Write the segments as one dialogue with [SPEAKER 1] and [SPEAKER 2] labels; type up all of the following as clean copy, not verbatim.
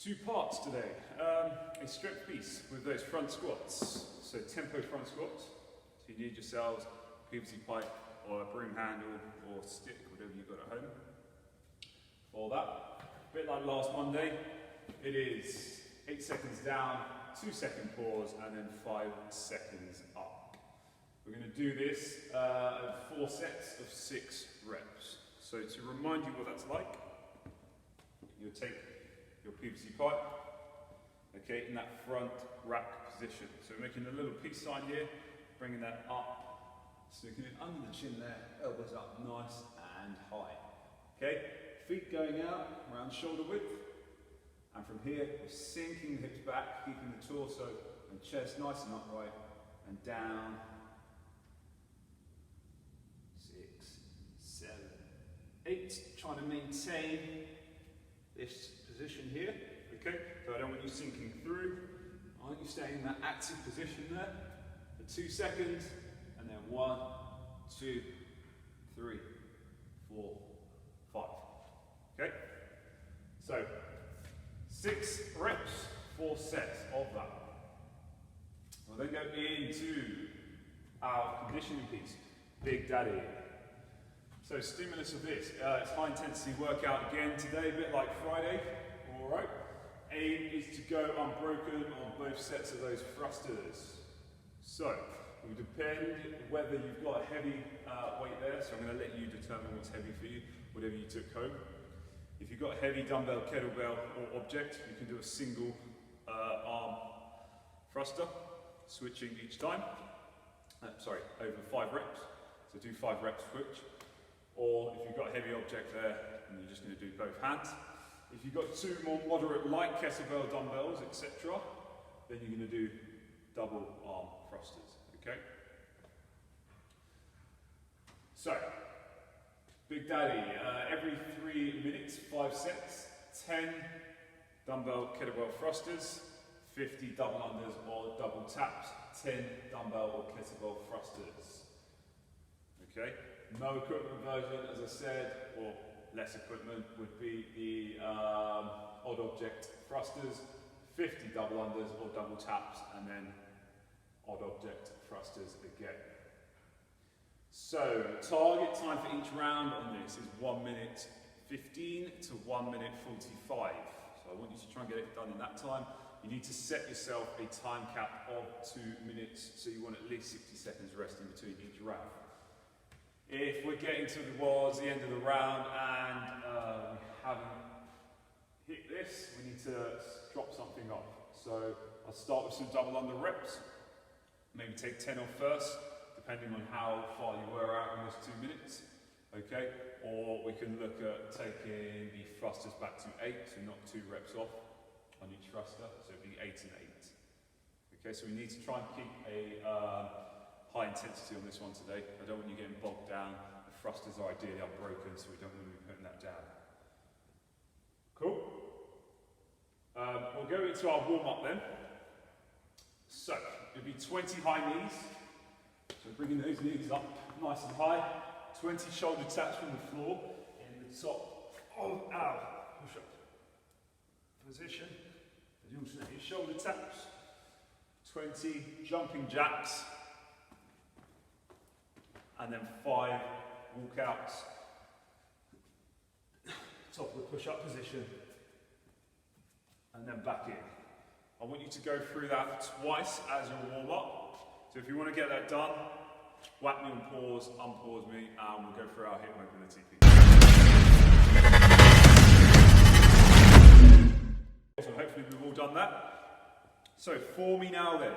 [SPEAKER 1] Two parts today. A strength piece with those front squats. So tempo front squats. So you need yourselves a PVC pipe or a broom handle or stick, whatever you've got at home. For that, a bit like last Monday, it is 8 seconds down, 2 second pause, and then 5 seconds up. We're going to do this at 4 sets of 6 reps. So to remind you what that's like, you'll take your PVC pipe, okay, in that front rack position. So we're making a little peace sign here, bringing that up, sticking it under the chin there, elbows up nice and high. Okay, feet going out around shoulder width, and from here we're sinking the hips back, keeping the torso and chest nice and upright, and down. 6, 7, 8, trying to maintain this position here, okay? So I don't want you sinking through. I want you staying in that active position there for 2 seconds, and then 1, 2, 3, 4, 5. Okay? So 6 reps, 4 sets of that. We'll then go into our conditioning piece, Big Daddy. So stimulus of this, it's high intensity workout again today, a bit like Friday, all right? Aim is to go unbroken on both sets of those thrusters. So, it will depend whether you've got a heavy weight there, so I'm going to let you determine what's heavy for you, whatever you took home. If you've got a heavy dumbbell, kettlebell or object, you can do a single arm thruster, switching each time. Over 5 reps, so do 5 reps switch. Or if you've got a heavy object there, and you're just going to do both hands. If you've got 2 more moderate light kettlebell dumbbells, etc., then you're going to do double arm thrusters, okay? So, Big Daddy, every 3 minutes, 5 sets, 10 dumbbell kettlebell thrusters, 50 double unders or double taps, 10 dumbbell or kettlebell thrusters, okay? No equipment version, as I said, or less equipment would be the odd object thrusters, 50 double unders or double taps, and then odd object thrusters again. So, target time for each round on this is 1 minute 15 to 1 minute 45. So I want you to try and get it done in that time. You need to set yourself a time cap of 2 minutes, so you want at least 60 seconds rest in between each round. If we're getting towards the end of the round and we haven't hit this, we need to drop something off. So I'll start with some double under reps, maybe take 10 off first, depending on how far you were out in those 2 minutes, okay? Or we can look at taking the thrusters back to 8, so knock 2 reps off on each thruster, so it'd be 8 and 8. Okay, so we need to try and keep a high intensity on this one today. I don't want you getting bogged down. The thrusters are ideally unbroken, so we don't want to be putting that down. Cool? We'll go into our warm-up then. So, it'll be 20 high knees. So bringing those knees up nice and high. 20 shoulder taps from the floor in the top of our push-up position. You also need shoulder taps. 20 jumping jacks. And then 5 walkouts, top of the push-up position, and then back in. I want you to go through that twice as your warm-up. So if you want to get that done, whack me on pause, unpause me, and we'll go through our hip mobility piece. So hopefully we've all done that. So for me now then.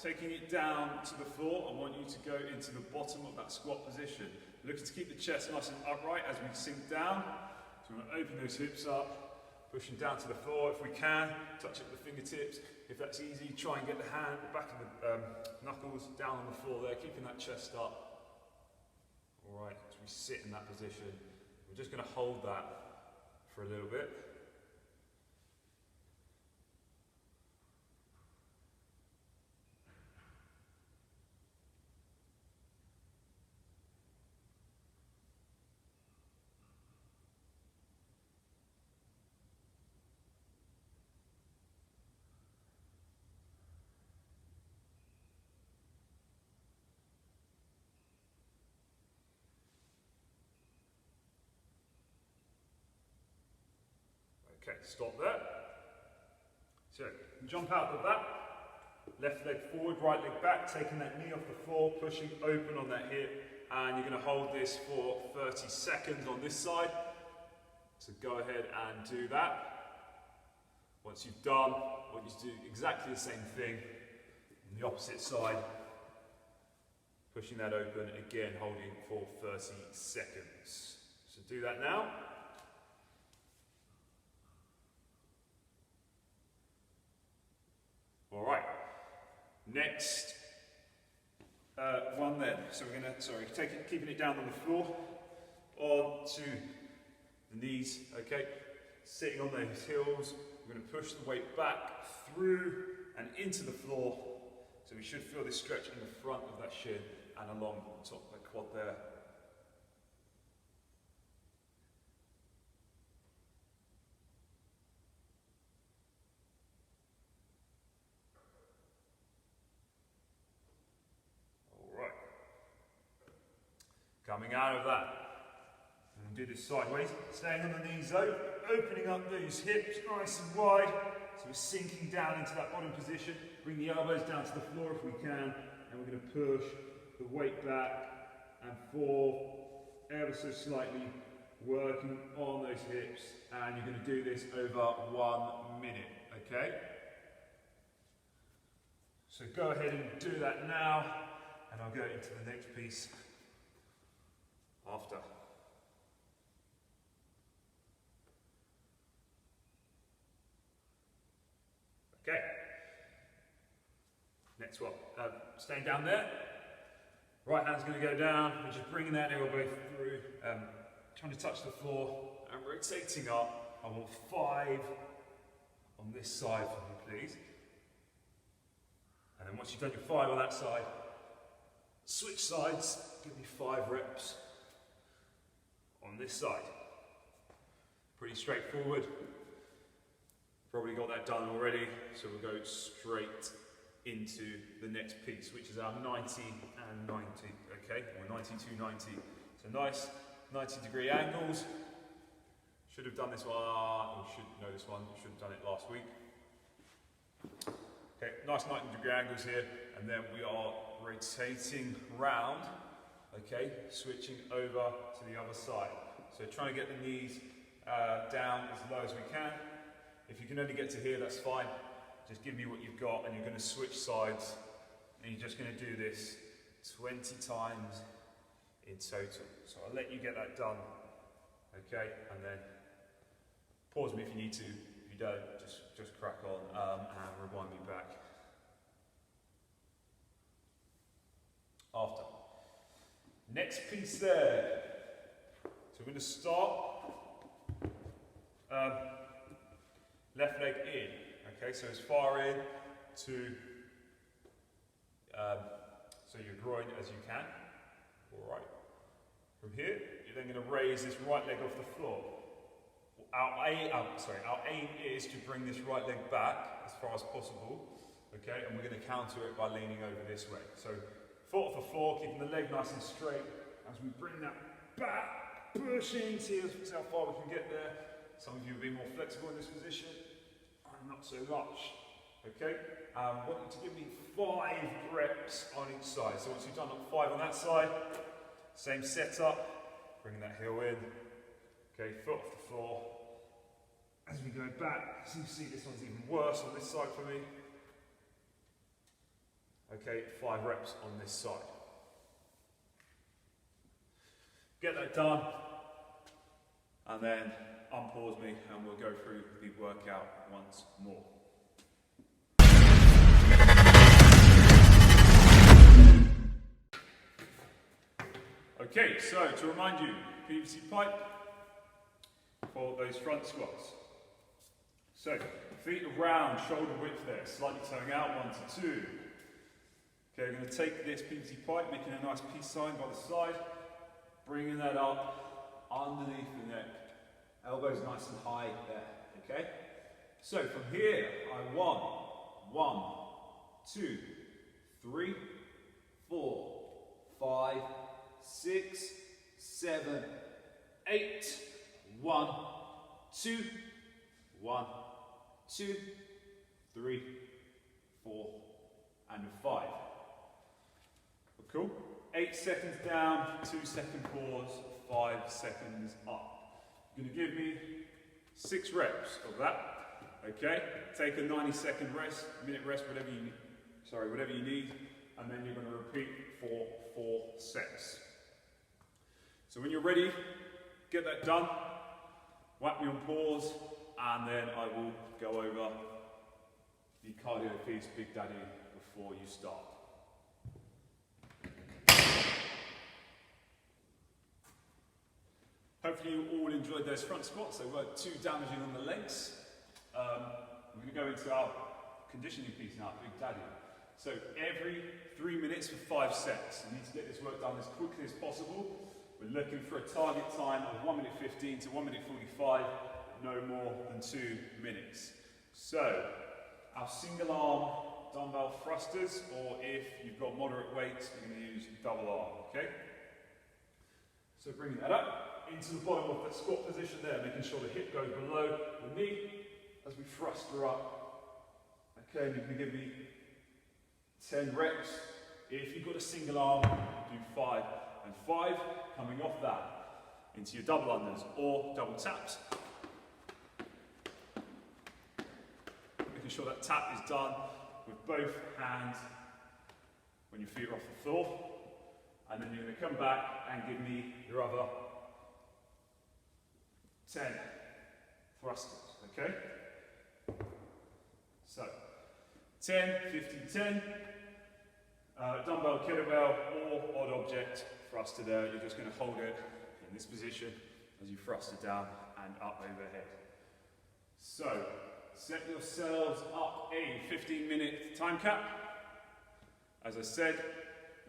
[SPEAKER 1] Taking it down to the floor, I want you to go into the bottom of that squat position. Looking to keep the chest nice and upright as we sink down. So we want to open those hips up, pushing down to the floor if we can, touch it with the fingertips. If that's easy, try and get the back of the knuckles down on the floor there, keeping that chest up. All right, as we sit in that position, we're just going to hold that for a little bit. Okay, stop there. So, jump out of that. Left leg forward, right leg back, taking that knee off the floor, pushing open on that hip, and you're going to hold this for 30 seconds on this side. So go ahead and do that. Once you've done, I want you to do exactly the same thing on the opposite side. Pushing that open, again holding for 30 seconds. So do that now. All right. Next one then. So we're going to, keeping it down on the floor, onto the knees, okay? Sitting on those heels, we're going to push the weight back through and into the floor. So we should feel this stretch in the front of that shin and along the top of that quad there. Coming out of that, and do this sideways, staying on the knees opening up those hips nice and wide, so we're sinking down into that bottom position. Bring the elbows down to the floor if we can, and we're going to push the weight back and forth ever so slightly, working on those hips, and you're going to do this over 1 minute, okay? So go ahead and do that now, and I'll go into the next piece after. Okay. Next one. Staying down there. Right hand's going to go down. We're just bringing that elbow through, trying to touch the floor and rotating up. I want 5 on this side for me, please. And then once you've done your 5 on that side, switch sides. Give me 5 reps on this side. Pretty straightforward. Probably got that done already, so we'll go straight into the next piece, which is our 90 and 90, okay? Or 90 to 90. So nice 90-degree angles. Should have done this one, or should know this one, should have done it last week. Okay, nice 90-degree angles here, and then we are rotating round. Okay, switching over to the other side. So trying to get the knees down as low as we can. If you can only get to here, that's fine. Just give me what you've got, and you're going to switch sides, and you're just going to do this 20 times in total. So I'll let you get that done. Okay, and then pause me if you need to. If you don't, just crack on and rewind me back after. Next piece there. So we're going to start left leg in. Okay, so as far in to so your groin as you can. All right. From here, you're then going to raise this right leg off the floor. Our aim is to bring this right leg back as far as possible. Okay, and we're going to counter it by leaning over this way. So foot off the floor, keeping the leg nice and straight. As we bring that back, pushing, see how far we can get there. Some of you will be more flexible in this position, and not so much. Okay, I want you to give me 5 reps on each side. So once you've done 5 on that side, same setup, bring that heel in. Okay, foot off the floor. As we go back, so you see this one's even worse on this side for me. Okay, 5 reps on this side. Get that done, and then unpause me, and we'll go through the workout once more. Okay, so to remind you, PVC pipe for those front squats. So, feet around, shoulder width there, slightly toeing out, 1 to 2. Okay, we're going to take this PVC pipe, making a nice peace sign by the side, bringing that up underneath the neck. Elbows nice and high there, okay? So from here, I want 1, 2, 3, 4, 5, 6, 7, 8, 1, 2, 1, 2, 3, 4, and 5. Cool. 8 seconds down, 2-second pause, 5 seconds up. You're going to give me 6 reps of that. Okay. Take a 90-second rest, minute rest, whatever you need, and then you're going to repeat for 4 sets. So when you're ready, get that done. Whack me on pause, and then I will go over the cardio piece, Big Daddy, before you start. Hopefully you all enjoyed those front squats. They weren't too damaging on the legs. We're going to go into our conditioning piece now, Big Daddy. So every 3 minutes for 5 sets. You need to get this work done as quickly as possible. We're looking for a target time of 1 minute 15 to 1 minute 45, no more than 2 minutes. So, our single arm dumbbell thrusters, or if you've got moderate weights, you're going to use double arm, okay? So bringing that up into the bottom of that squat position there, making sure the hip goes below the knee as we thruster up. Okay, and you can give me 10 reps. If you've got a single arm, do 5 and 5. Coming off that into your double unders or double taps. Making sure that tap is done with both hands when your feet are off the floor. And then you're going to come back and give me your other 10 thrusters, okay? So, 10, 15, 10. Dumbbell, kettlebell, or odd object thruster there. You're just going to hold it in this position as you thrust it down and up overhead. So, set yourselves up a 15-minute time cap. As I said,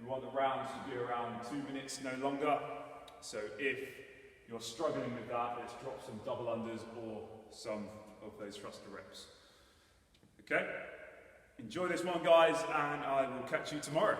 [SPEAKER 1] we want the rounds to be around 2 minutes, no longer. So if you're struggling with that, let's drop some double unders or some of those thruster reps. Okay? Enjoy this one, guys, and I will catch you tomorrow.